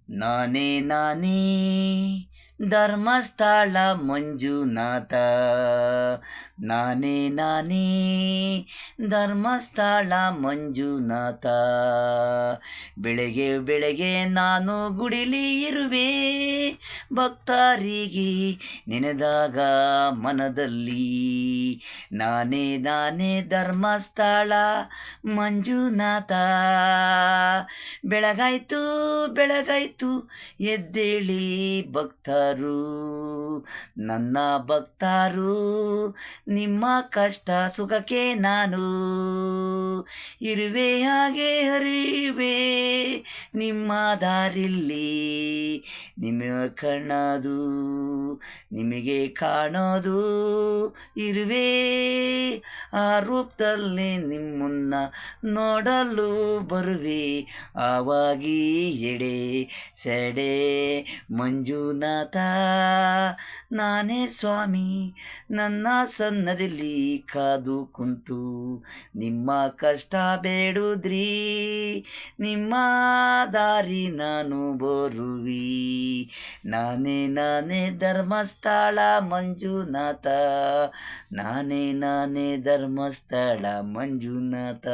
ನಾನೇ ನಾನೇ ಧರ್ಮಸ್ಥಳ ಮಂಜುನಾಥ. ನಾನೇ ನಾನೇ ಧರ್ಮಸ್ಥಳ ಮಂಜುನಾಥ. ಬೆಳಗ್ಗೆ ಬೆಳಗ್ಗೆ ನಾನು ಗುಡಿಲಿ ಇರುವೆ, ಭಕ್ತರಿಗೆ ನೆನೆದಾಗ ಮನದಲ್ಲಿ. ನಾನೇ ನಾನೇ ಧರ್ಮಸ್ಥಳ ಮಂಜುನಾಥ. ಬೆಳಗಾಯ್ತು ಬೆಳಗಾಯ್ತು ಎದ್ದೇಳಿ ಭಕ್ತರು, ನನ್ನ ಭಕ್ತರು. ನಿಮ್ಮ ಕಷ್ಟ ಸುಖಕ್ಕೆ ನಾನು ಇರುವೆ, ಹಾಗೆ ಹರಿವೆ ನಿಮ್ಮ ದಾರಿಲ್ಲಿ. ನಿಮಗೆ ಕಾಣೋದು ನಿಮಗೆ ಕಾಣೋದು ಇರುವೆ, ಆ ರೂಪದಲ್ಲಿ ನಿಮ್ಮನ್ನ ನೋಡಲು ಬರುವೆ. ಆವಾಗಿ ಎಡೆ ಸೆಡೆ ಮಂಜುನಾಥ. ನಾನೇ ಸ್ವಾಮಿ ನನ್ನ ಸನ್ನದಲ್ಲಿ ಕಾದು ಕುಂತು ನಿಮ್ಮ ಕಷ್ಟ ಬೇಡುದ್ರಿ, ನಿಮ್ಮ ದಾರಿ ನಾನು ಬರುವಿ. ನಾನೇ ನಾನೇ ಧರ್ಮಸ್ಥಳ ಮಂಜುನಾಥ. ನಾನೇ ನಾನೇ ಧರ್ಮಸ್ಥಳ ಮಂಜುನಾಥ.